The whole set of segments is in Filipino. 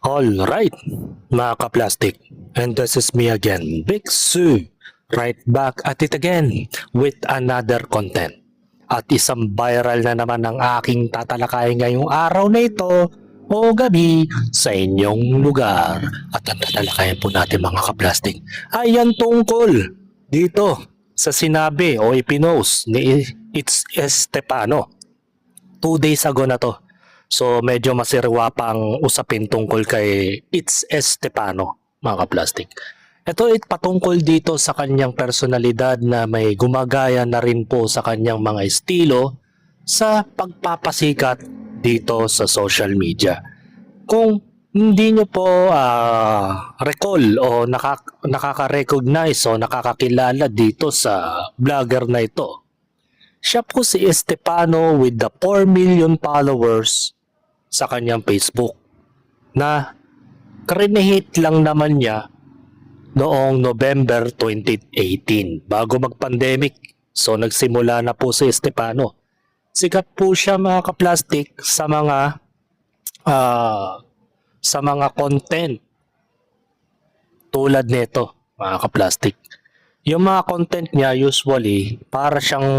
Alright, mga kaplastic. And this is me again, Big Sue. Right back at it again with another content. At isang viral na naman ang aking tatalakayin ngayong araw na ito o gabi sa inyong lugar. At ang tatalakayin po natin mga kaplastic ay yan tungkol dito sa sinabi o ipinost ni It's Estepano 2 days ago na to. So medyo masiriwa pang usapin tungkol kay It's Estepano, mga kaplastic. Ito ay patungkol dito sa kanyang personalidad na may gumagaya na rin po sa kanyang mga estilo sa pagpapasikat dito sa social media. Kung hindi nyo po recall o nakaka-recognize o nakakakilala dito sa vlogger na ito, siya po si Estepano with the 4 million followers sa kanyang Facebook na karinihit lang naman niya noong November 2018 bago mag-pandemic. So nagsimula na po si Estepano. Sikat po siya mga kaplastic sa mga content tulad nito mga kaplastic. Yung mga content niya usually para siyang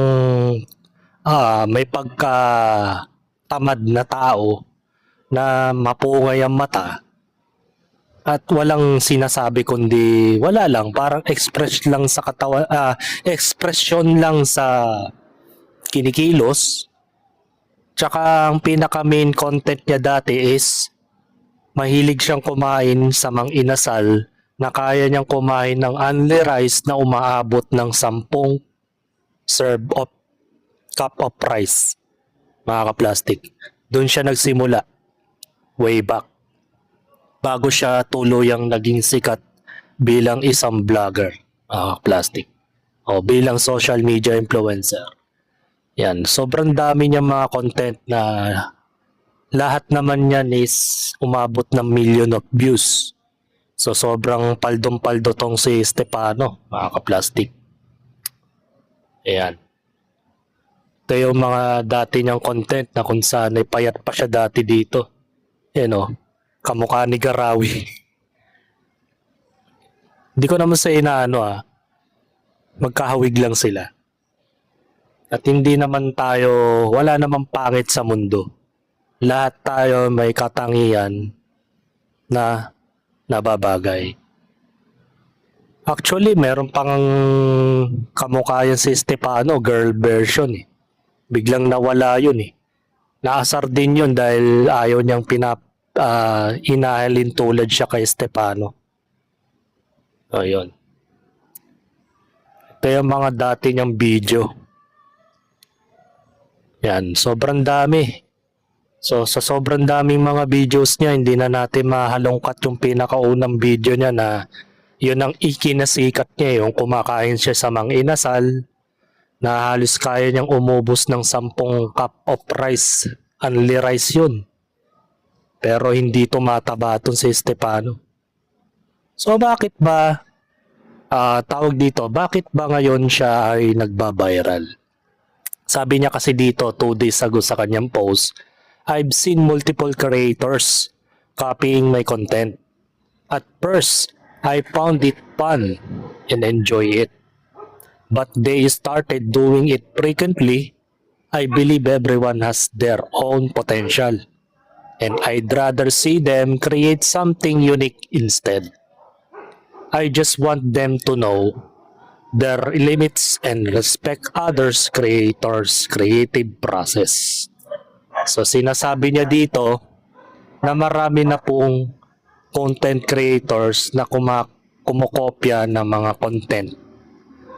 may pagka tamad na tao na mapungay ang mata at walang sinasabi kundi wala lang, parang expression lang sa kinikilos. Tsaka ang pinaka main content niya dati is mahilig siyang kumain sa mang inasal na kaya niyang kumain ng only rice na umaabot ng 10 serve of cup of rice, mga kaplastic. Doon siya nagsimula way back bago siya tuluyang naging sikat bilang isang vlogger, plastic, o bilang social media influencer. Yan, sobrang dami niya mga content na lahat naman yan is umabot ng million of views. So sobrang paldong-paldo tong si Estepano, mga kaplastic. Ayan. Ito yung mga dati niyang content na kung saan ay payat pa siya dati dito. Yan o. Kamukha ni Garawi. Hindi ko naman sa inaano magkahawig lang sila. At hindi naman tayo, wala namang pangit sa mundo. Lahat tayo may katangian na nababagay. Actually, meron pang kamukha yan si Estepano, girl version eh. Biglang nawala yun eh. Naasar din yun dahil ayaw niyang inahalin tulad siya kay Estepano. O yun. Ito yung mga dati niyang video. Yan, sobrang dami. So sa sobrang daming mga videos niya, hindi na natin mahalongkat yung pinakaunang video niya na yun ang ikinasikat niya, yung kumakain siya sa mang inasal na halos kaya niyang umubos ng 10 cup of rice. Only rice yun. Pero hindi tumataba itong si Estepano. So bakit ba, tawag dito, bakit ba ngayon siya ay nagba-viral? Sabi niya kasi dito 2 days ago sa kanyang post, I've seen multiple creators copying my content. At first, I found it fun and enjoy it. But they started doing it frequently. I believe everyone has their own potential. And I'd rather see them create something unique instead. I just want them to know their limits and respect others' creators' creative process. So sinasabi niya dito na marami na pong content creators na kumokopya ng mga content.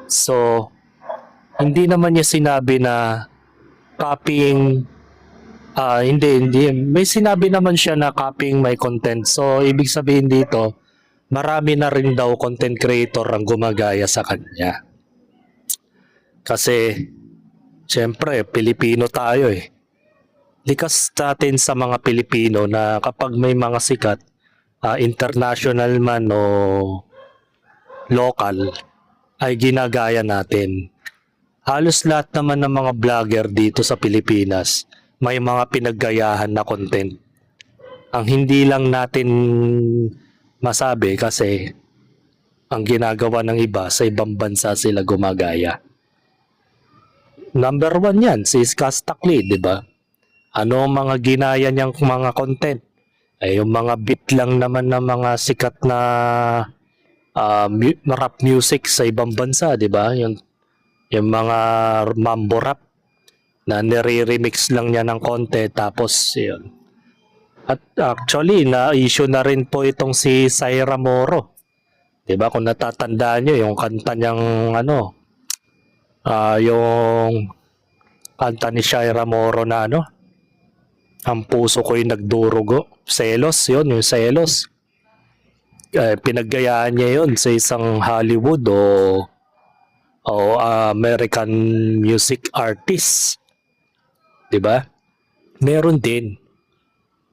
So hindi naman niya sinabi na copying, hindi. May sinabi naman siya na copying my content. So ibig sabihin dito, marami na rin daw content creator ang gumagaya sa kanya. Kasi siyempre Pilipino tayo eh. Likas natin sa mga Pilipino na kapag may mga sikat, international man o local, ay ginagaya natin. Halos lahat naman ng mga vlogger dito sa Pilipinas may mga pinaggayahan na content. Ang hindi lang natin masabi kasi ang ginagawa ng iba sa ibang bansa sila gumagaya. Number one yan, si Skastakli, di ba? Ano ang mga ginaya niyang mga content? Ay yung mga beat lang naman ng mga sikat na rap music sa ibang bansa, di ba? Yung mga mambo rap na nire-remix lang niya ng konti tapos yun. At actually, na-issue na rin po itong si Syra Moro. 'Di ba? Kung natatandaan niyo yung kanta niyang yung kanta ni Syra Moro na ang puso ko'y nagdurugo. Selos, yun, yung Selos. Pinaggayaan niya yun sa isang Hollywood o American music artist. 'Di ba? Meron din.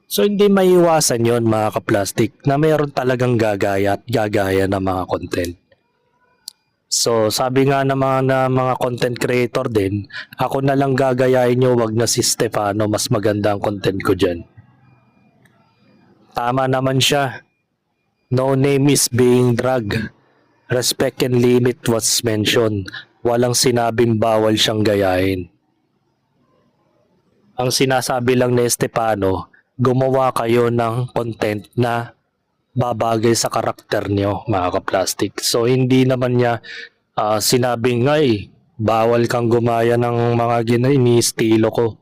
So hindi maiwasan yon mga kaplastik na meron talagang gagaya at gagaya ng mga content. So sabi nga ng mga content creator din, ako na lang gagayain nyo, wag na si Stefano, mas maganda ang content ko dyan. Tama naman siya. No name is being dragged. Respect and limit was mentioned. Walang sinabing bawal siyang gayahin. Ang sinasabi lang ni Stefano, gumawa kayo ng content na babagay sa karakter nyo, mga kaplastik. So hindi naman niya sinabing ay bawal kang gumaya ng mga ini-estilo ko.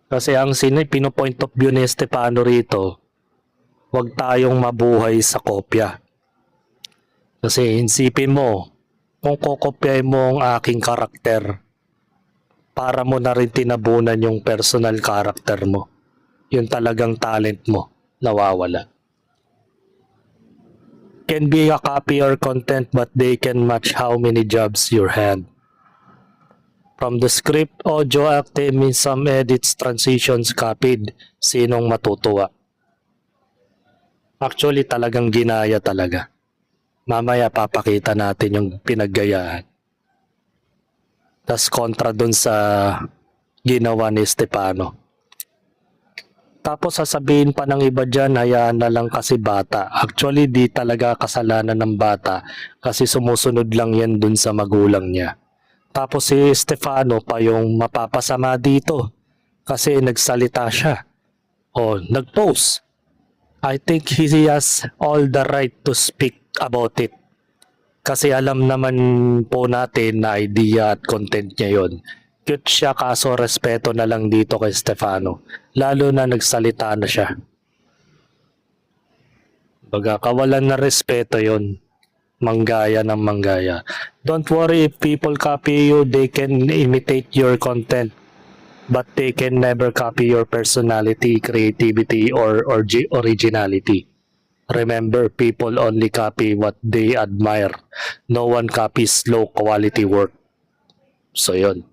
Kasi ang pinopoint of view ni Stefano rito, wag tayong mabuhay sa kopya. Kasi insipin mo, kung kokopyahin mo ang aking karakter, para mo na rin tinabunan yung personal karakter mo. Yung talagang talent mo, nawawala. Can be a copy or content but they can match how many jobs your hand. From the script, audio, acting, some edits, transitions, copied. Sinong matutuwa? Actually, talagang ginaya talaga. Mamaya papakita natin yung pinaggayaan. Tas kontra dun sa ginawa ni Stefano. Tapos sasabihin pa ng iba dyan, hayaan na lang kasi bata. Actually, di talaga kasalanan ng bata kasi sumusunod lang yan dun sa magulang niya. Tapos si Stefano pa yung mapapasama dito kasi nagsalita siya o nag-post. I think he has all the right to speak about it. Kasi alam naman po natin na idea at content niya yon. Cute siya kaso respeto na lang dito kay Stefano. Lalo na nagsalita na siya. Baga kawalan na respeto yon. Manggaya ng manggaya. Don't worry if people copy you, they can imitate your content. But they can never copy your personality, creativity, or originality. Remember, people only copy what they admire. No one copies low quality work. So yun.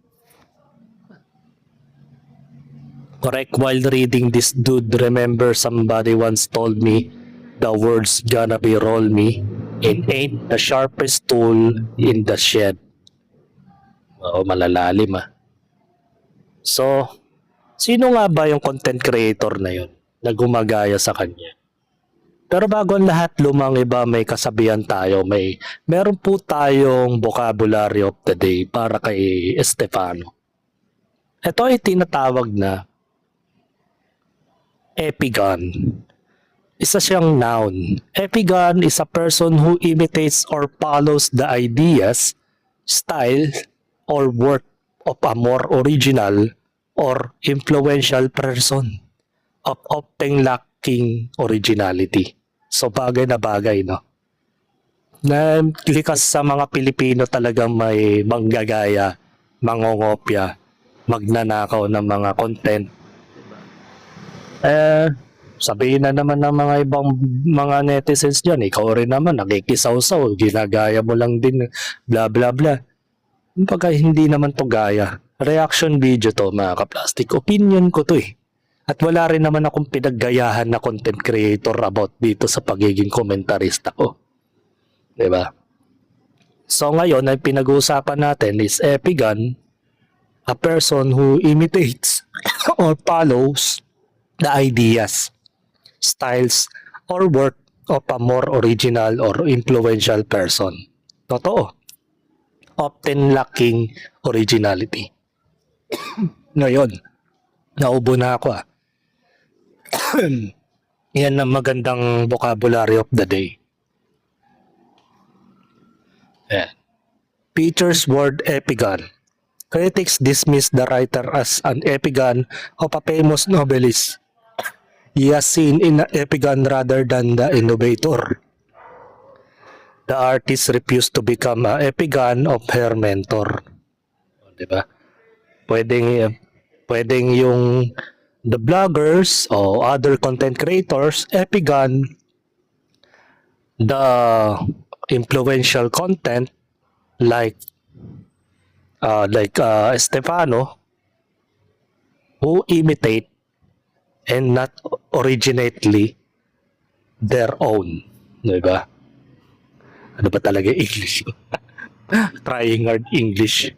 Correct, while reading this dude, remember somebody once told me the words gonna be roll me. It ain't the sharpest tool in the shed. Oo, malalalim ah. So, sino nga ba yung content creator na yun na gumagaya sa kanya? Pero bago ang lahat, lumang iba, may kasabihan tayo. Meron po tayong vocabulary of the day para kay Stefano. Ito ay tinatawag na epigon. Isa siyang noun. Epigon is a person who imitates or follows the ideas, style, or work of a more original or influential person of often lacking originality. So bagay na bagay, no? Na likas sa mga Pilipino talagang may manggagaya, mangongopya, magnanakaw ng mga content. Sabihin na naman ng mga ibang mga netizens dyan, ikaw rin naman, nakikisaw-saw, ginagaya mo lang din, bla bla bla. Pagka hindi naman to gaya. Reaction video to, mga kaplastik. Opinion ko to eh. At wala rin naman akong pinaggayahan na content creator about dito sa pagiging komentarista ko. Diba? So ngayon, ang pinag-uusapan natin is epigon, a person who imitates or follows the ideas, styles, or work of a more original or influential person. Totoo, often lacking originality. Ngayon, naubo na ako ah. Yan ang magandang vocabulary of the day. Yeah. Peter's word epigon. Critics dismiss the writer as an epigon of a famous novelist. He has seen in an epigon rather than the innovator. The artist refused to become an epigon of her mentor. Diba? Pwedeng yung the bloggers o other content creators, epigon the influential content like Stefano, who imitate and not originately their own. Diba? Ano ba talaga English? Trying hard English.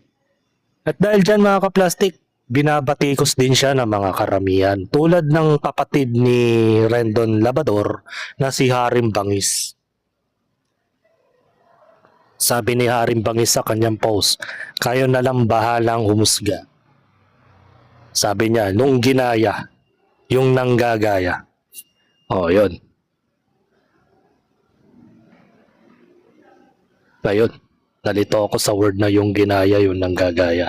At dahil dyan mga kaplastik, binabatikos din siya ng mga karamihan. Tulad ng kapatid ni Rendon Labador na si Harim Bangis. Sabi ni Harim Bangis sa kanyang post, kayo na lang bahalang humusga. Sabi niya, nung ginaya, yung nanggagaya. O, yun. Ayun, nalito ako sa word na yung ginaya, yung nanggagaya.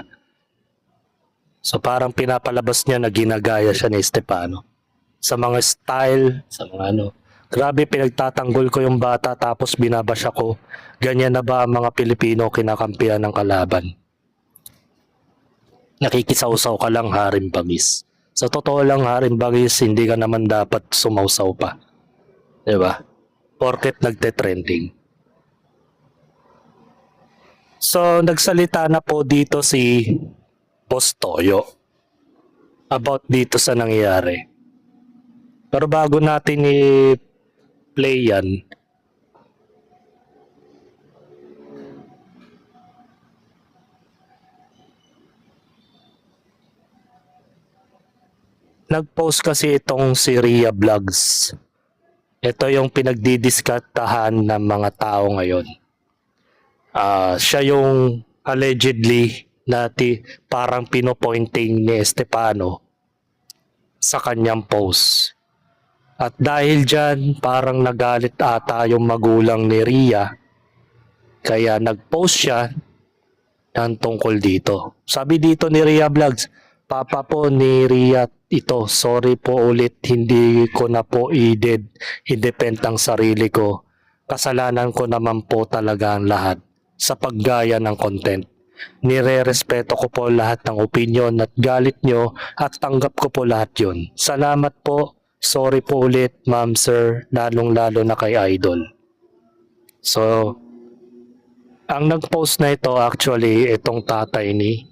So parang pinapalabas niya na ginagaya siya ni Stefano. Sa mga style, sa mga ano. Grabe, pinagtatanggol ko yung bata tapos binabasya ko. Ganyan na ba ang mga Pilipino kinakampihan ng kalaban? Nakikisawsaw ka lang, Harim Bangis. Sa totoo lang, Harim Bangis, hindi ka naman dapat sumawsaw pa. Diba? Porket nagte-trending. So, nagsalita na po dito si Boss Toyo about dito sa nangyayari. Pero bago natin i-play yan, nag-post kasi itong si Ria Vlogs. Ito yung pinagdidiskatahan ng mga tao ngayon. Siya yung allegedly na parang pinopointing ni Stefano sa kanyang post. At dahil dyan, parang nagalit ata yung magulang ni Ria. Kaya nag-post siya ng tungkol dito. Sabi dito ni Ria Vlogs, Papa po ni Ria ito, sorry po ulit, hindi ko na po i-depend ang sarili ko. Kasalanan ko naman po talaga ang lahat sa paggaya ng content. Nire-respeto ko po lahat ng opinion at galit nyo at tanggap ko po lahat yun. Salamat po. Sorry po ulit, ma'am, sir, lalong-lalo na kay Idol. So, ang nag-post na ito actually itong tatay ni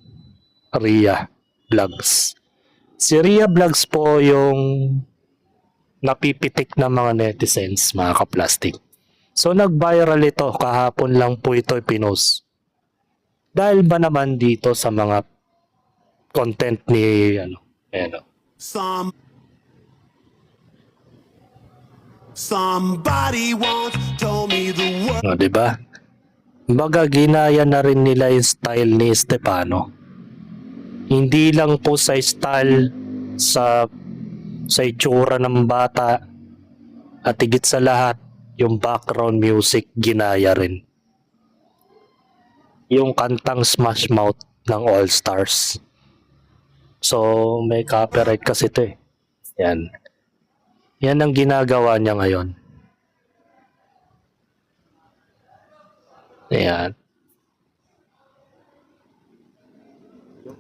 Ria Vlogs. Si Ria Vlogs po yung napipitik ng mga netizens, mga kaplastik. So nag-viral ito, kahapon lang po ito pinost. Dahil ba naman dito sa mga content ni Somebody once told me the word. diba? Baga ginaya na rin nila yung style ni Stefano. Hindi lang po sa style sa itsura ng bata at higit sa lahat yung background music ginaya rin. Yung kantang Smash Mouth ng All Stars. So may copyright kasi ito eh. Yan. Yan ang ginagawa niya ngayon. Ayan.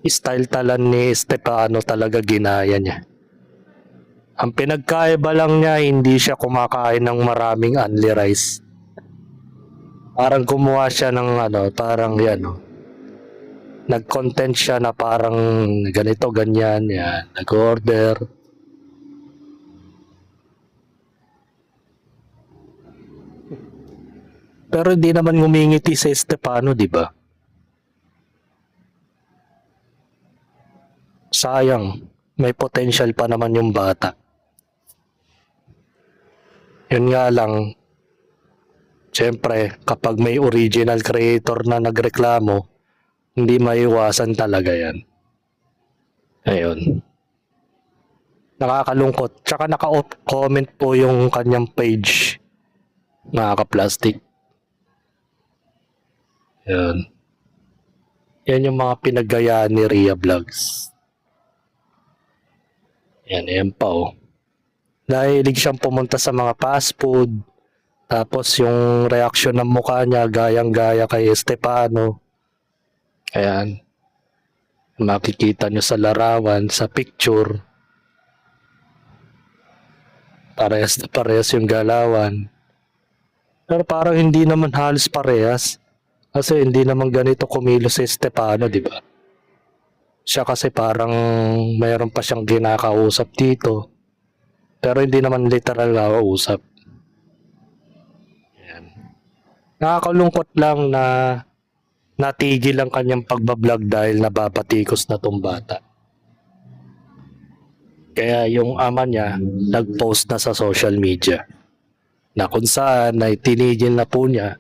Style talan ni Stefano talaga ginaya niya. Ang pinagkaiba lang niya, hindi siya kumakain ng maraming only rice. Parang gumawa siya ng parang nag-content siya na parang ganito, ganyan, yan, nag-order. Pero hindi naman ngumingiti si Stefano, di ba? Sayang, may potential pa naman yung bata. Yun nga lang, syempre, kapag may original creator na nagreklamo, hindi maiwasan talaga yan. Ayun. Nakakalungkot. Tsaka naka-comment po yung kanyang page, mga ka-plastic. Yan. Yan yung mga pinaggayaan ni Rhea Vlogs. Yan pa oh. Nahilig siyang pumunta sa mga fast food. Tapos yung reaction ng mukha niya, gayang-gaya kay Estefano. Ayan. Makikita nyo sa larawan, sa picture. Parehas na parehas yung galawan. Pero parang hindi naman halos parehas. Kasi hindi naman ganito kumilos si Estefano, di ba? Siya kasi parang mayroon pa siyang ginakausap dito. Pero hindi naman literal nakausap. Ayan. Nakakalungkot lang na natigil ang kanyang pagbablog dahil nababatikos na tong bata. Kaya yung ama niya nag-post na sa social media na kung saan ay tinigil na po niya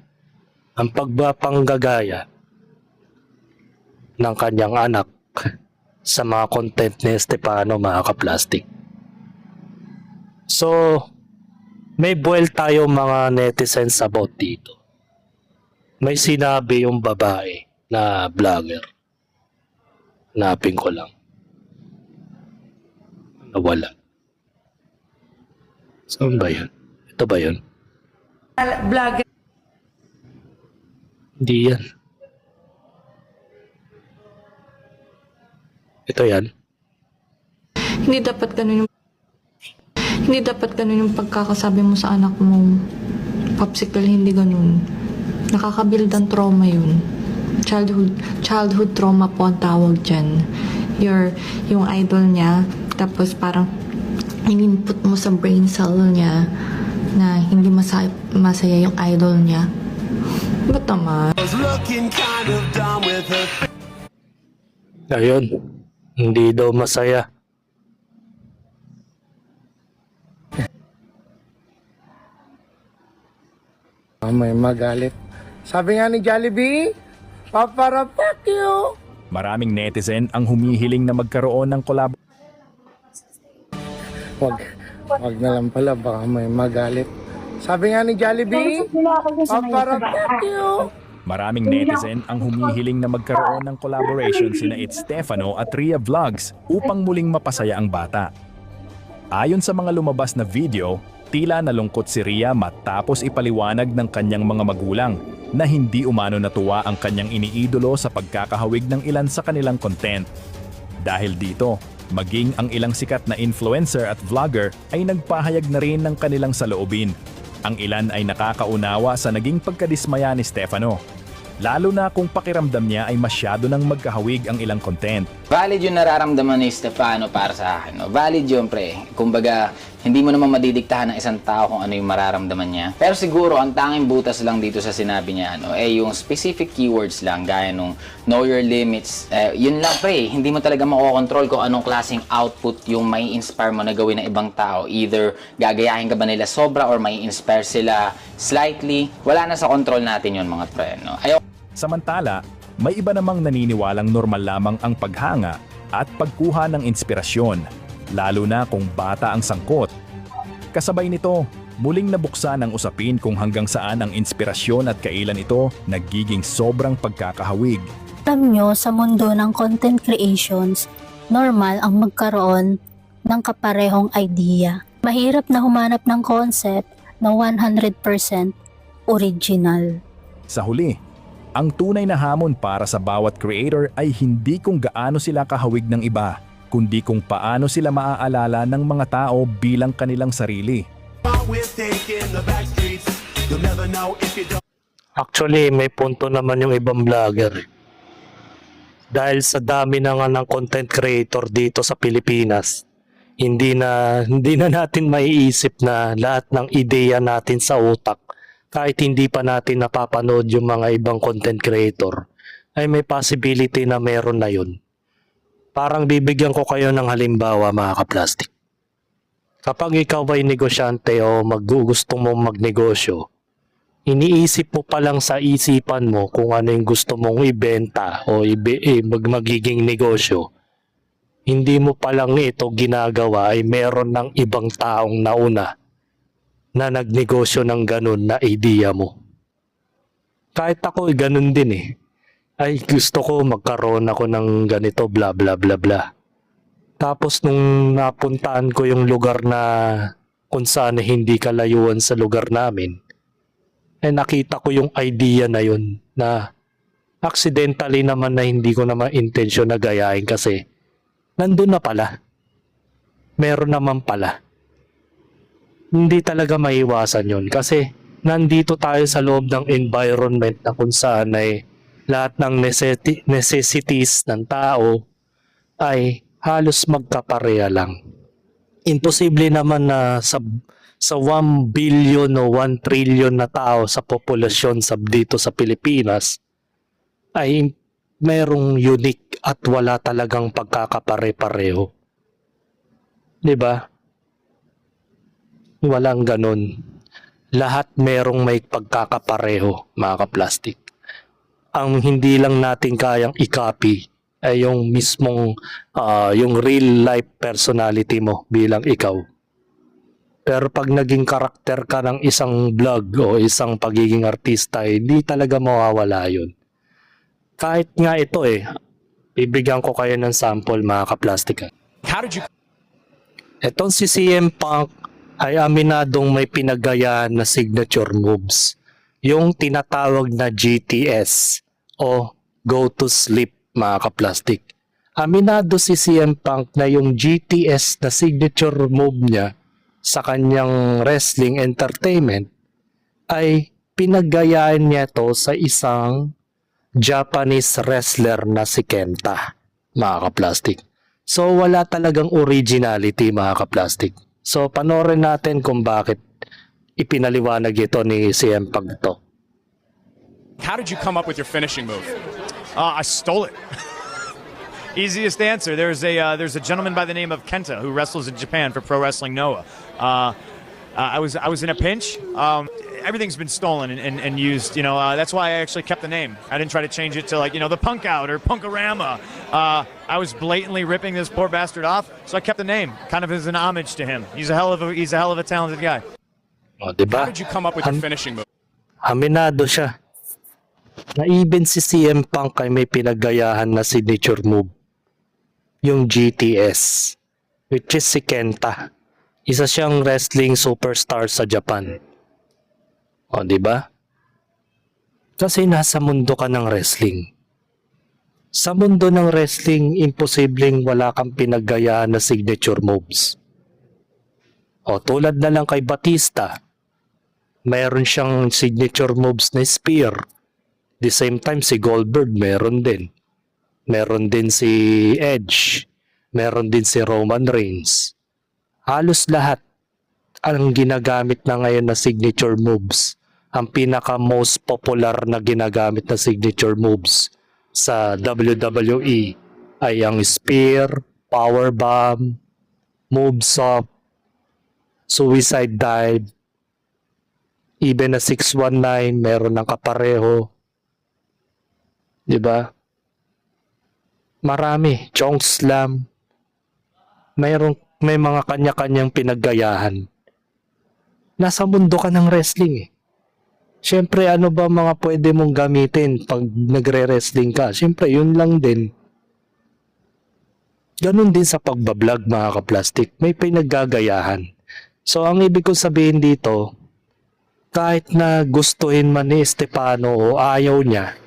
ang pagpapanggagaya ng kanyang anak sa mga content ni Estefano, mga ka-plastic. So, may buwel tayo mga netizens about dito. May sinabi yung babae na vlogger. Hanapin ko lang. Nawala. Saan ba yun? Ito ba yun? Vlogger. Hindi yan. Ito yan. Hindi dapat ganun yung pagkakasabi mo sa anak mo. Popsicle, hindi ganun. Nakakabuild ang trauma yun. Childhood trauma po ang tawag dyan. Yung idol niya, tapos parang in-input mo sa brain cell niya na hindi masaya yung idol niya. Ba't naman? Was looking kind of dumb with her Ayun. Hindi daw masaya. May magalit. Sabi nga ni Jollibee, paparapak you. Maraming netizen ang humihiling na magkaroon ng collab. Wag na lang pala, baka may magalit. Sabi nga ni Jollibee, paparapak you. Maraming netizen ang humihiling na magkaroon ng collaboration sina Stefano at Rhea Vlogs upang muling mapasaya ang bata. Ayon sa mga lumabas na video, tila nalungkot si Rhea matapos ipaliwanag ng kanyang mga magulang na hindi umano natuwa ang kanyang iniidolo sa pagkakahawig ng ilan sa kanilang content. Dahil dito, maging ang ilang sikat na influencer at vlogger ay nagpahayag na rin ng kanilang saloobin. Ang ilan ay nakakaunawa sa naging pagkadismaya ni Stefano, lalo na kung pakiramdam niya ay masyado nang magkahawig ang ilang content. Valid yung nararamdaman ni Stefano para sa akin. No? Valid yun, pre. Kumbaga, hindi mo naman madidiktahan ng isang tao kung ano yung mararamdaman niya. Pero siguro, ang tanging butas lang dito sa sinabi niya, yung specific keywords lang, gaya nung know your limits. Yun lang, pre. Hindi mo talaga makokontrol kung anong klaseng output yung may inspire mo na gawin ng ibang tao. Either gagayahin ka ba nila sobra or may inspire sila slightly. Wala na sa control natin yun, mga pre. No? Samantala, may iba namang naniniwalang normal lamang ang paghanga at pagkuha ng inspirasyon, lalo na kung bata ang sangkot. Kasabay nito, muling nabuksan ang usapin kung hanggang saan ang inspirasyon at kailan ito nagiging sobrang pagkakahawig. Alam nyo, sa mundo ng content creations, normal ang magkaroon ng kaparehong idea. Mahirap na humanap ng concept na 100% original. Sa huli, ang tunay na hamon para sa bawat creator ay hindi kung gaano sila kahawig ng iba, kundi kung paano sila maaalala ng mga tao bilang kanilang sarili. we're taking the back streets. You'll never know if you don't. Actually, may punto naman yung ibang vlogger. Dahil sa dami na nga ng content creator dito sa Pilipinas, hindi na natin maiisip na lahat ng ideya natin sa utak, kahit hindi pa natin napapanood yung mga ibang content creator, ay may possibility na meron na yun. Parang bibigyan ko kayo ng halimbawa, mga ka-plastic. Kapag ikaw ay negosyante o gusto mong magnegosyo, iniisip mo pa lang sa isipan mo kung ano yung gusto mong ibenta o magiging negosyo. Hindi mo pa lang ito ginagawa ay meron ng ibang taong nauna na nagnegosyo ng ganun na idea mo. Kahit ako ganun din eh. Ay gusto ko magkaroon ako ng ganito bla bla bla bla. Tapos nung napuntaan ko yung lugar na kung saan hindi kalayuan sa lugar namin, ay nakita ko yung idea na yun na accidentally naman na hindi ko naman intensyon na gayahin kasi nandun na pala. Meron naman pala. Hindi talaga maiwasan yun kasi nandito tayo sa loob ng environment na kung saan ay lahat ng necessities ng tao ay halos magkapareha lang. Imposible naman na sa 1 billion o 1 trillion na tao sa populasyon dito sa Pilipinas ay merong unique at wala talagang pagkakapare-pareho. 'Di ba? Walang ganun. Lahat merong may pagkakapareho, mga kaplastik. Ang hindi lang natin kayang i-copy ay yung mismong yung real life personality mo bilang ikaw. Pero pag naging karakter ka ng isang vlog o isang pagiging artista, hindi talaga mawawala yun. Kahit nga ito bibigyan ko kayo ng sample mga kaplastika. Etong si CM Punk ay aminadong may pinagayahan na signature moves. Yung tinatawag na GTS o Go to Sleep mga kaplastik. Aminado si CM Punk na yung GTS na signature move niya sa kanyang wrestling entertainment ay pinaggayahan niya to sa isang Japanese wrestler na si Kenta, mga kaplastik. So wala talagang originality mga kaplastik. So panoorin natin kung bakit ipinaliwanag ito ni CM Punk to. How did you come up with your finishing move? I stole it. Easiest answer. There's a gentleman by the name of Kenta who wrestles in Japan for Pro Wrestling Noah. I was in a pinch. Everything's been stolen and used. That's why I actually kept the name. I didn't try to change it to the Punk Out or Punkorama. I was blatantly ripping this poor bastard off, so I kept the name, kind of as an homage to him. He's a hell of a talented guy. O, diba? How did you come up with your finishing move? Aminado siya. Na even si CM Punk ay may pinagayahan na signature move. Yung GTS. Which is si Kenta. Isa siyang wrestling superstar sa Japan. O, diba? Kasi nasa mundo ka ng wrestling. Sa mundo ng wrestling, imposibleng wala kang pinagayahan na signature moves. O, tulad na lang kay Batista. Mayroon siyang signature moves na spear. The same time, si Goldberg meron din. Meron din si Edge. Meron din si Roman Reigns. Halos lahat ang ginagamit na ngayon na signature moves. Ang pinaka most popular na ginagamit na signature moves sa WWE ay ang spear, powerbomb, movesaw, suicide dive, even na 619 meron ng kapareho. Diba? Marami. Chong slam. May mga kanya-kanyang pinaggayahan. Nasa mundo ka ng wrestling Siyempre, ano ba mga pwede mong gamitin pag nagre-wrestling ka? Siyempre, yun lang din. Ganun din sa pagbablog mga kaplastik. May pinaggagayahan. So, ang ibig kong sabihin dito, kahit na gustuhin man ni Stefano o ayaw niya,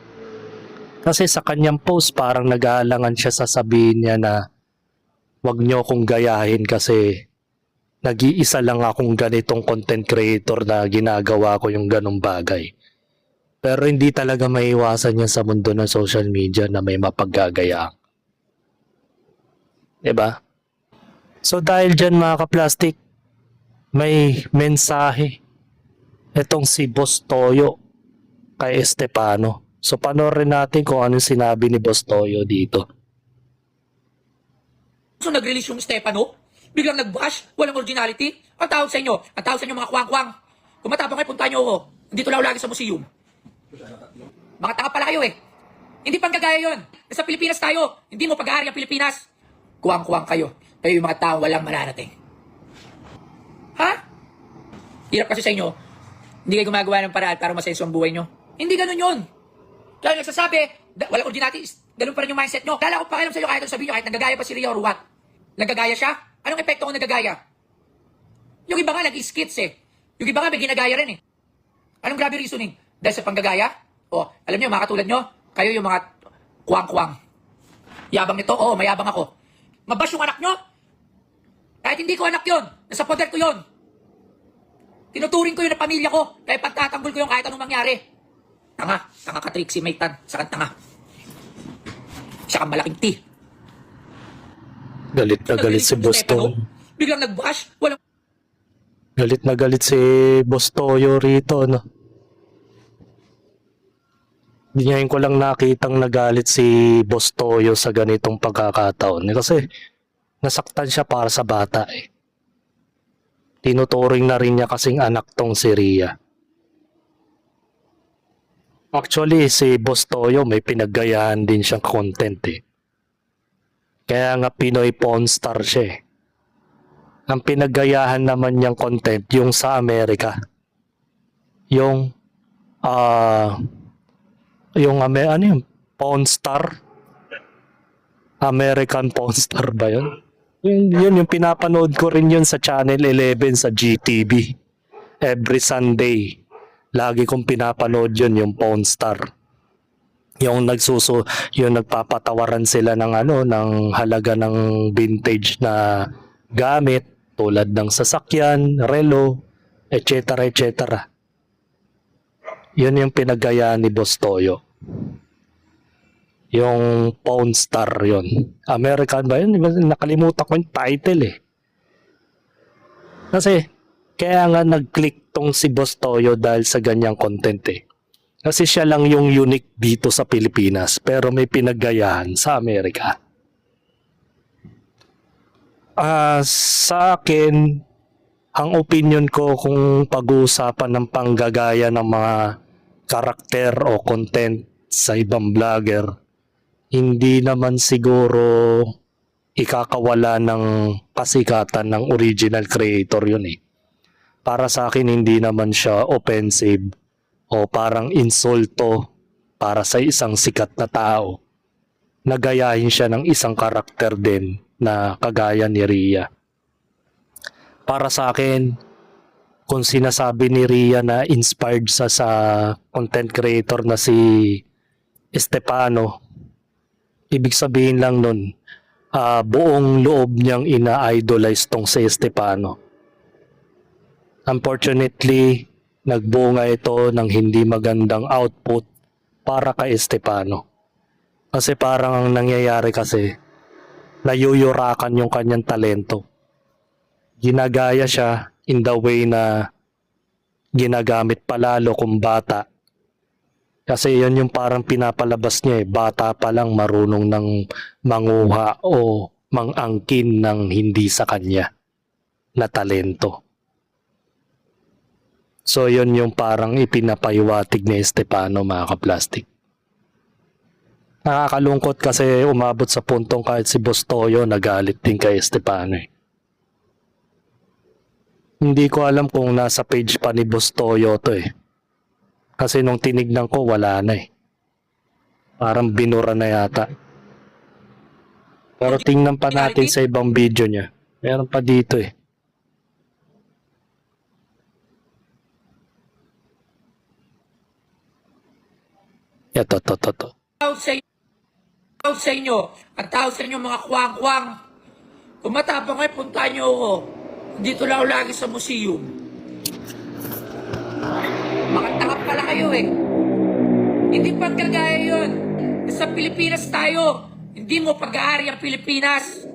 kasi sa kanyang post parang nag-aalangan siya sasabihin niya na wag niyo akong gayahin kasi nag-iisa lang akong ganitong content creator na ginagawa ko yung ganong bagay. Pero hindi talaga maiwasan yan sa mundo ng social media na may mapaggagaya. Diba? So dahil dyan mga kaplastik, may mensahe itong si Boss Toyo kay Stefano. So panoorin natin kung anong sinabi ni Boss Toyo dito. So nag-release yung Stefano Biglang nag-bash, walang originality. Ang tawag sa inyo mga kwang-kwang. Kung matapang kayo, punta nyo ako. Dito lang lagi sa museum. Mga tanga pala kayo eh. Hindi pang gagaya yun. Nasa Pilipinas tayo. Hindi mo pag-aari ang Pilipinas. Kuwang-kuwang kayo. Kayo yung mga tao walang mararating. Ha? Hirap kasi sa inyo. Hindi kayo gumagawa ng paraan para masenso ang buhay nyo. Hindi ganun yun. Kaya nagsasabi, walang originality, ganun pa rin yung mindset nyo. Kala ko pakialam sa inyo kahit sabihin nyo, kahit nagagaya pa si Ria or what. Nagagaya siya? Anong epekto kung nagagaya? Yung iba nga nag-skits eh. Yung iba nga may ginagaya rin eh. Anong grabe reasoning? Dahil sa panggagaya? O, alam nyo, mga katulad nyo, kayo yung mga kuwang-kuwang. Yabang nito? Oo, mayabang ako. Mabash yung anak nyo? Kahit hindi ko anak yon, nasa poder ko yon. Tinuturing ko yun na pamilya ko, kaya pagtatanggol ko yung kahit anong mangyari. Tanga ka Trixie Maytan, sakang tanga. Siya kang malaking T. Galit na galit si Boss Toyo. Biglang nag-bash, walang Galit na galit si Boss Toyo rito, no? Hindi ngayon ko lang nakitang nagalit si Boss Toyo sa ganitong pagkakataon. Kasi nasaktan siya para sa bata eh. Tinuturing na rin niya kasing anak tong si Ria. Actually, si Boss Toyo may pinaggayahan din siyang content eh. Kaya nga Pinoy Pawn Star siya eh. Ang pinaggayahan naman niyang content yung sa Amerika. Yung ano yun? Pawn Star? American Pawn Star ba yun? Yun yung pinapanood ko rin yun sa Channel 11 sa GTV. Every Sunday. Lagi kong pinapanood yun, yung Pawn Star. Yung nagpapatawaran sila ng ng halaga ng vintage na gamit tulad ng sasakyan, relo, etc. etc. Yun yung pinagaya ni Boss Toyo. Yung Pawn Star yun. American ba yun? Nakalimutan ko yung title eh. Kasi kaya nga nag-click tong si Boss Toyo dahil sa ganyang content eh. Kasi siya lang yung unique dito sa Pilipinas pero may pinaggayahan sa Amerika. Sa akin, ang opinion ko kung pag-uusapan ng panggagaya ng mga karakter o content sa ibang vlogger, hindi naman siguro ikakawala ng kasikatan ng original creator yun eh. Para sa akin, hindi naman siya offensive o parang insulto para sa isang sikat na tao. Nagayahin siya ng isang karakter din na kagaya ni Ria. Para sa akin, kung sinasabi ni Ria na inspired sa content creator na si Estefano, ibig sabihin lang nun, buong loob niyang ina-idolize tong si Estefano. Unfortunately, nagbunga ito ng hindi magandang output para kay Estefano. Kasi parang ang nangyayari kasi, nayuyurakan yung kanyang talento. Ginagaya siya in the way na ginagamit palalo kung bata. Kasi yun yung parang pinapalabas niya eh. Bata pa lang marunong ng manguha o mangangkin ng hindi sa kanya na talento. So yun yung parang ipinapahiwatig ni Estefano, mga kaplastik. Nakakalungkot kasi umabot sa puntong kahit si Boss Toyo nagalit din kay Estefano eh. Hindi ko alam kung nasa page pa ni Boss Toyo to eh. Kasi nung tinignan ko wala na eh. Parang binura na yata. Pero tingnan pa natin sa ibang video niya. Meron pa dito eh. Ito. Tawag sa inyo, ang tawag sa inyo mga kwang-kwang. Kung matapang kayo, punta nyo ako. Dito lang ako lagi sa museum. Mga tanga pala kayo eh. Hindi pang kagaya yun. Nasa Pilipinas tayo. Hindi mo pag-aari ang Pilipinas.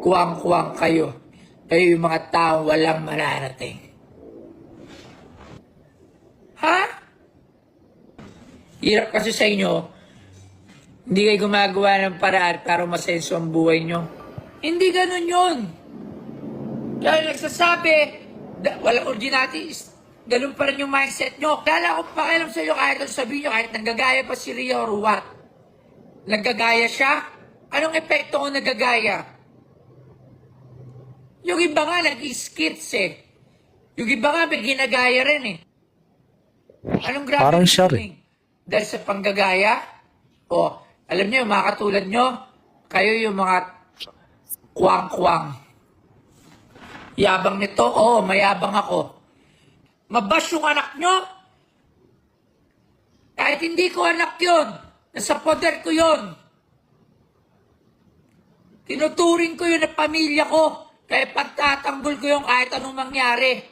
Kuwang-kuwang kayo. Kayo yung mga tao walang mararating. Ha? Hirap kasi sa inyo. Hindi kayo gumagawa ng paraan para masenso ang buhay nyo. Hindi ganun yun. Kaya nagsasabi, walang originality, ganun pa rin yung mindset nyo. Kala ko pakialam sa inyo kahit ang sabihin nyo, kahit nanggagaya pa si Rhea or what. Nanggagaya siya? Anong epekto kung nanggagaya? Yung iba nga nag-skits eh. Yung iba nga may ginagaya rin eh. Anong grabe Parang nito siya eh? Dahil sa panggagaya? O, alam niyo, yung mga katulad nyo, kayo yung mga kuwang-kuwang. Yabang nito? Oo, mayabang ako. Mabash yung anak nyo? Kahit hindi ko anak yun, nasa poder ko yun. Tinuturing ko yun na pamilya ko, kaya pagtatanggol ko yung kahit anong mangyari.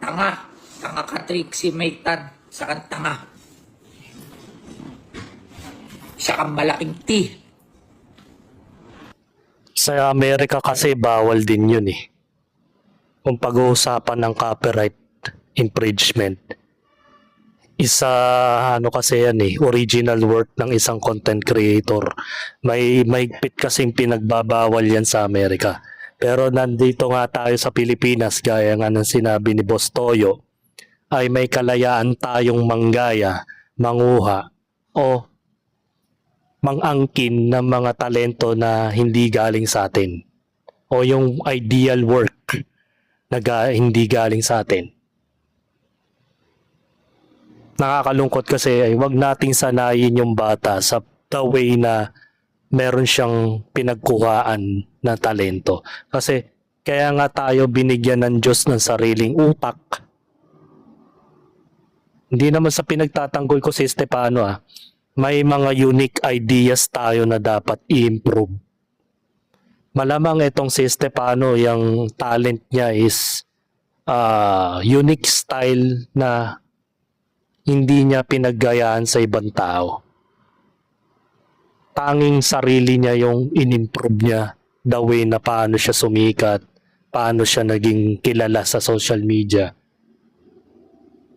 Tanga. Tanga ka, Trixie Maytan. Isa kang tanga. Isa kang malaking T. Sa Amerika kasi bawal din yun eh. Kung pag-uusapan ng copyright infringement, isa ano kasi yan eh, original work ng isang content creator. May mahigpit kasing pinagbabawal yan sa Amerika. Pero nandito nga tayo sa Pilipinas, gaya nga ng sinabi ni Boss Toyo, ay may kalayaan tayong manggaya, manguha, o mangangkin ng mga talento na hindi galing sa atin. O yung ideal work na hindi galing sa atin. Nakakalungkot kasi ay wag nating sanayin yung bata sa the way na meron siyang pinagkuhaan na talento. Kasi kaya nga tayo binigyan ng Diyos ng sariling utak. Hindi naman sa pinagtatanggol ko si Stefano may mga unique ideas tayo na dapat i-improve. Malamang itong si Stefano, yung talent niya is unique style na hindi niya pinaggayaan sa ibang tao. Tanging sarili niya yung in-improve niya, the way na paano siya sumikat, paano siya naging kilala sa social media.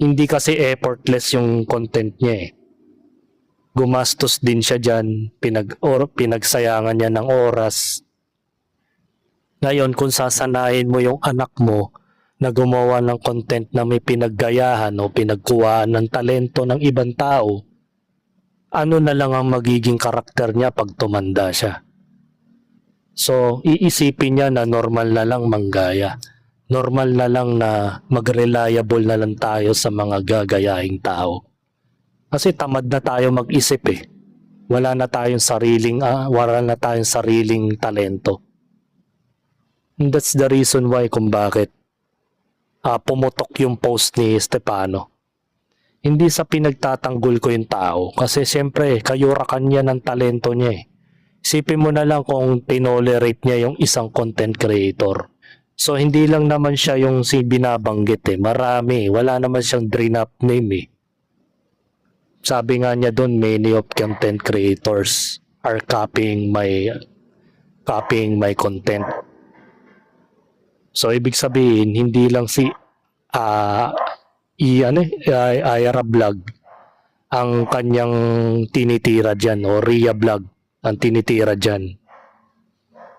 Hindi kasi effortless yung content niya eh. Gumastos din siya dyan, pinagsayangan niya ng oras. Ngayon, kung sasanayin mo yung anak mo na gumawa ng content na may pinaggayahan o pinagkuhaan ng talento ng ibang tao, ano na lang ang magiging karakter niya pag tumanda siya? So, iisipin niya na normal na lang manggaya. Normal na lang na mag-reliable na lang tayo sa mga gagayahing tao. Kasi tamad na tayo mag-isip eh. Wala na tayong sariling talento. And that's the reason why kung bakit pumutok yung post ni Stefano. Hindi sa pinagtatanggol ko yung tao. Kasi siyempre, kayurakan niya ng talento niya eh. Isipin mo na lang kung tinolerate niya yung isang content creator. So hindi lang naman siya yung binabanggit eh. Marami. Wala naman siyang drain up name eh. Sabi nga niya doon, many of content creators are copying my content. So ibig sabihin, hindi lang si Ira Vlog ang kanyang tinitira dyan o Rhea Vlog ang tinitira dyan.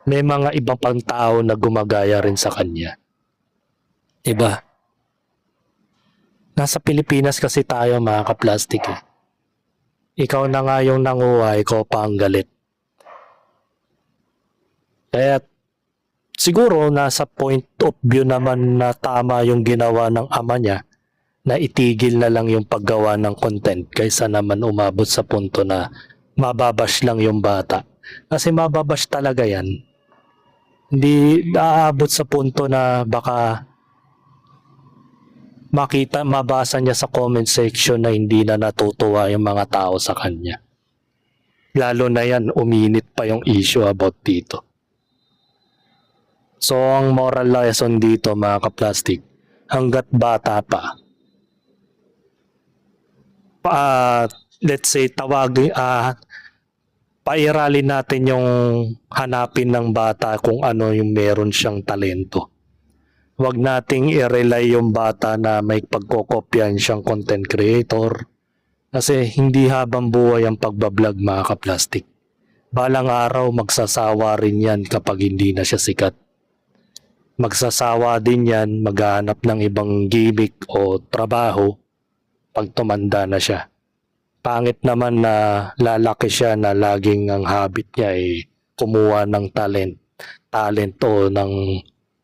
May mga ibang pang tao na gumagaya rin sa kanya. Diba? Nasa Pilipinas kasi tayo mga ka-plastic eh. Ikaw na nga yung nanguha, ikaw pa ang galit. Kaya siguro nasa point of view naman na tama yung ginawa ng ama niya na itigil na lang yung paggawa ng content kaysa naman umabot sa punto na mababash lang yung bata. Kasi mababash talaga yan. Hindi aabot sa punto na baka mabasa niya sa comment section na hindi na natutuwa yung mga tao sa kanya. Lalo na yan, uminit pa yung issue about dito. So, ang moral lesson dito mga ka-plastic, hanggat bata pa, let's say, pairalin natin yung hanapin ng bata kung ano yung meron siyang talento. Huwag nating i-rely yung bata na may pagkokopyan siyang content creator. Kasi hindi habang buhay ang pagbablog mga ka-plastic. Balang araw magsasawa rin yan kapag hindi na siya sikat. Magsasawa din yan, maghanap ng ibang gimmick o trabaho pag tumanda na siya. Pangit naman na lalaki siya na laging ang habit niya ay kumuha ng talent o ng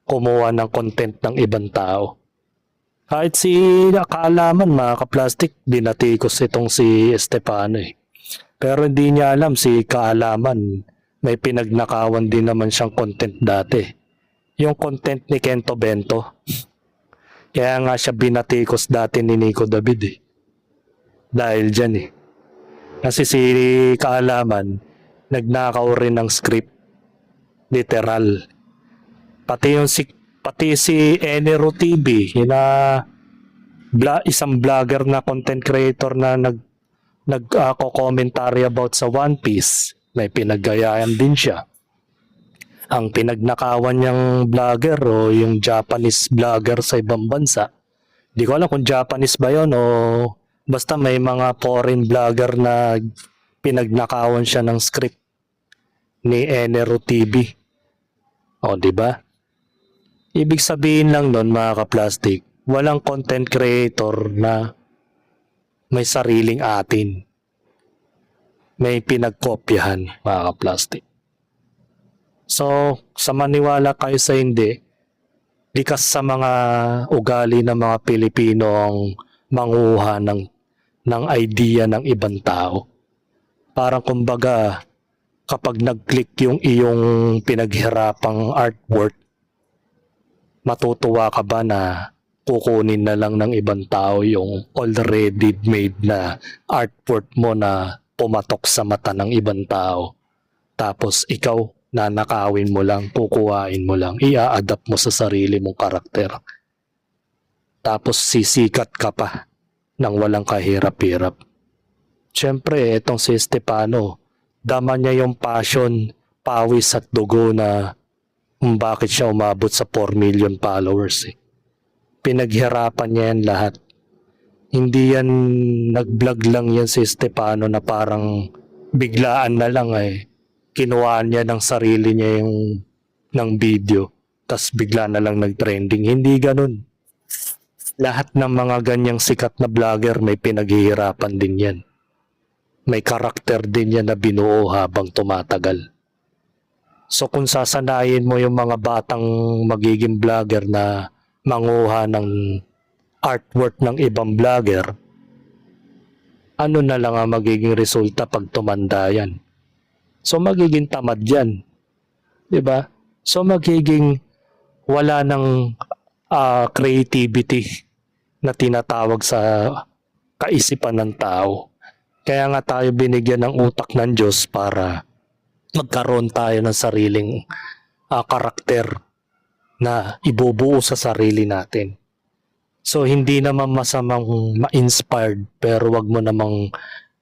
kumuha ng content ng ibang tao. Kahit si Kaalaman, mga kaplastik, dinatikos itong si Estefano eh. Pero hindi niya alam si Kaalaman, may pinagnakawan din naman siyang content dati. Yung content ni Kento Bento. Kaya nga siya binatikos dati ni Nico David eh. Dahil dyan eh. Kasi si Kaalaman, nagnakaw rin ng script. Literal. Pati si Enero TV, isang vlogger na content creator na nag-commentary about sa One Piece, may pinaggayahan din siya. Ang pinagnakawan niyang vlogger o yung Japanese vlogger sa ibang bansa, di ko alam kung Japanese ba yun o basta may mga foreign vlogger na pinagnakawan siya ng script ni Enero TV. O, di ba? Ibig sabihin lang nun, mga kaplastik, walang content creator na may sariling atin. May pinagkopyahan, mga kaplastik. So, sa maniwala kayo sa hindi, likas sa mga ugali ng mga Pilipino ang manguha ng idea ng ibang tao. Parang kumbaga, kapag nag-click yung iyong pinaghirapang artwork, matutuwa ka ba na kukunin na lang ng ibang tao yung already made na artwork mo na pumatok sa mata ng ibang tao. Tapos ikaw, nanakawin mo lang, kukuhain mo lang, i-adapt mo sa sarili mong karakter. Tapos sisikat ka pa nang walang kahirap-hirap. Siyempre, itong si Estefano, dama niya yung passion, pawis at dugo na kung bakit siya umabot sa 4 million followers. Pinaghirapan niya yan lahat. Hindi yan nag-vlog lang yan si Estefano na parang biglaan na lang kinuhaan niya ng sarili niya ng video tas bigla na lang nag-trending. Hindi ganun. Lahat ng mga ganyang sikat na vlogger may pinaghihirapan din yan. May karakter din yan na binuo habang tumatagal. So kung sasanayin mo yung mga batang magiging vlogger na manguha ng artwork ng ibang vlogger, ano na lang ang magiging resulta pag tumanda yan? So magiging tamad yan. Diba? So magiging wala ng creativity na tinatawag sa kaisipan ng tao. Kaya nga tayo binigyan ng utak ng Diyos para magkaroon tayo ng sariling karakter na ibubuo sa sarili natin. So hindi naman masamang ma-inspired pero wag mo namang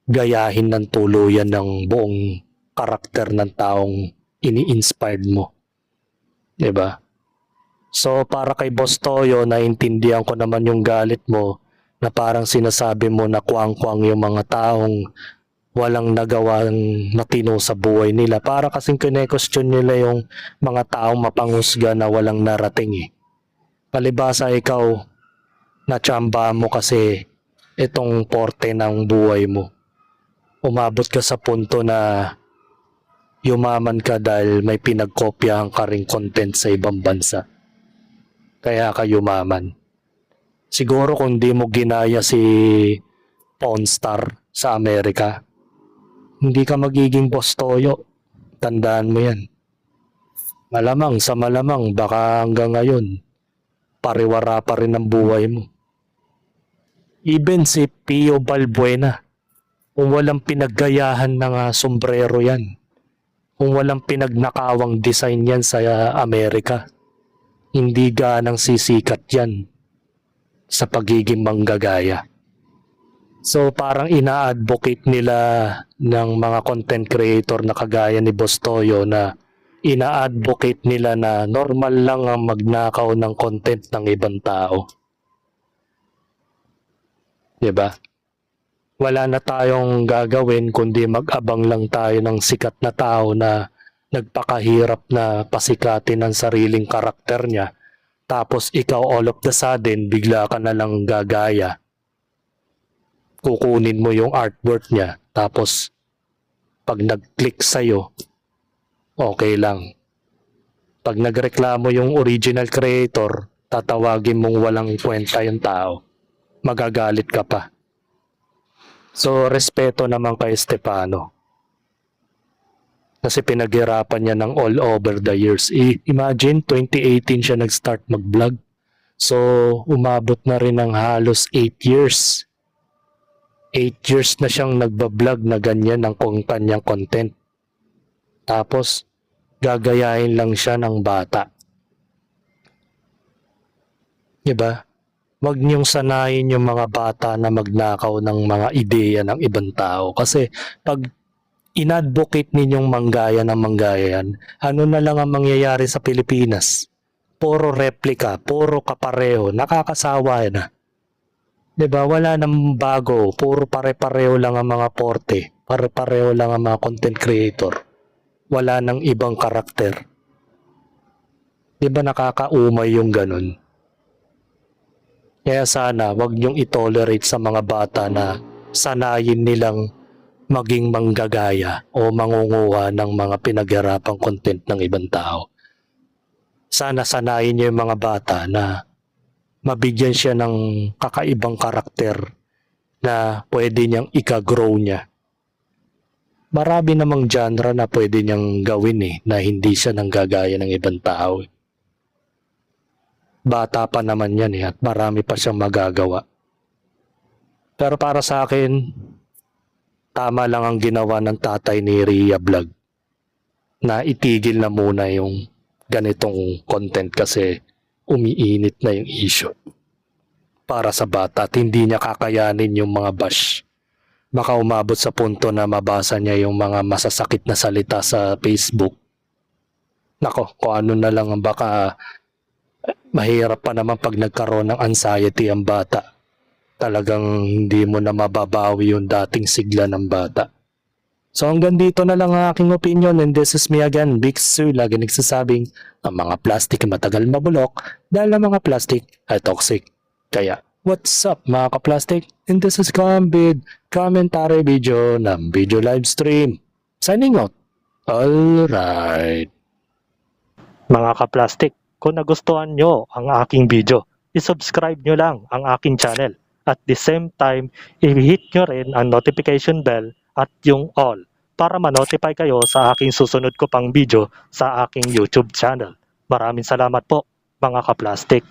gayahin ng tuluyan ng buong karakter ng taong ini-inspired mo. Diba? So para kay Boss Toyo, naintindihan ko naman yung galit mo na parang sinasabi mo na kuwang-kuwang yung mga taong walang nagawang matino sa buhay nila. Para kasing kine-question nila yung mga taong mapanghusga na walang narating Palibasa ikaw, natsamba mo kasi itong porte ng buhay mo. Umabot ka sa punto na yumaman ka dahil may pinagkopyahan ka ring content sa ibang bansa. Kaya ka yumaman. Siguro kung di mo ginaya si Pawn Star sa Amerika, hindi ka magiging Boss Toyo. Tandaan mo yan. Malamang sa malamang baka hanggang ngayon, pariwara pa rin ang buhay mo. Even si Pio Balbuena, kung walang pinaggayahan ng sombrero yan, kung walang pinagnakawang design yan sa Amerika, hindi ganang sisikat yan sa pagiging manggagaya. So parang ina-advocate nila ng mga content creator na kagaya ni Boss Toyo na ina-advocate nila na normal lang ang magnakaw ng content ng ibang tao. Diba? Wala na tayong gagawin kundi mag-abang lang tayo ng sikat na tao na nagpakahirap na pasikatin ang sariling karakter niya Tapos ikaw all of the sudden, bigla ka na lang gagaya. Kukunin mo yung artwork niya. Tapos pag nag-click sa'yo, okay lang. Pag nagreklamo yung original creator, tatawagin mong walang kwenta yung tao. Magagalit ka pa. So, respeto naman kay Stefano. Kasi pinaghirapan niya ng all over the years. Imagine, 2018 siya nag-start mag-vlog. So, umabot na rin ng halos 8 years. 8 years na siyang nagbablog na ganyan ng kanyang content. Tapos, gagayahin lang siya ng bata. Diba? Huwag niyong sanayin yung mga bata na magnakaw ng mga ideya ng ibang tao. Kasi pag inadvocate ninyong manggaya ng manggayan, ano na lang ang mangyayari sa Pilipinas? Puro replika, puro kapareho, nakakasawa na. Diba? Wala nang bago, puro pare-pareho lang ang mga porte, pare-pareho lang ang mga content creator. Wala nang ibang karakter. Diba nakakaumay yung ganun? Kaya sana wag niyong itolerate sa mga bata na sanayin nilang maging manggagaya o mangunguha ng mga pinaghirapang content ng ibang tao. Sana sanayin niyo yung mga bata na mabigyan siya ng kakaibang karakter na pwede niyang ika-grow niya. Marami namang genre na pwede niyang gawin na hindi siya nanggagaya ng ibang tao. Bata pa naman yan at marami pa siyang magagawa. Pero para sa akin, tama lang ang ginawa ng tatay ni Rhea Vlog na itigil na muna yung ganitong content kasi umiinit na yung issue para sa bata at hindi niya kakayanin yung mga bash. Baka umabot sa punto na mabasa niya yung mga masasakit na salita sa Facebook. Nako, kung ano na lang ang baka mahirap pa naman pag nagkaroon ng anxiety ang bata. Talagang hindi mo na mababawi yung dating sigla ng bata. So hanggang dito na lang ang aking opinion and this is me again, Big Sue, lagi nagsasabing ang mga plastic matagal mabulok dahil ang mga plastic ay toxic. Kaya, what's up mga ka-plastic? And this is Gambid, commentary video ng video live stream. Signing out. Alright. Mga ka-plastic, kung nagustuhan nyo ang aking video, isubscribe nyo lang ang aking channel. At the same time, i-hit nyo rin ang notification bell at yung all para ma-notify kayo sa aking susunod ko pang video sa aking YouTube channel. Maraming salamat po mga ka-plastic.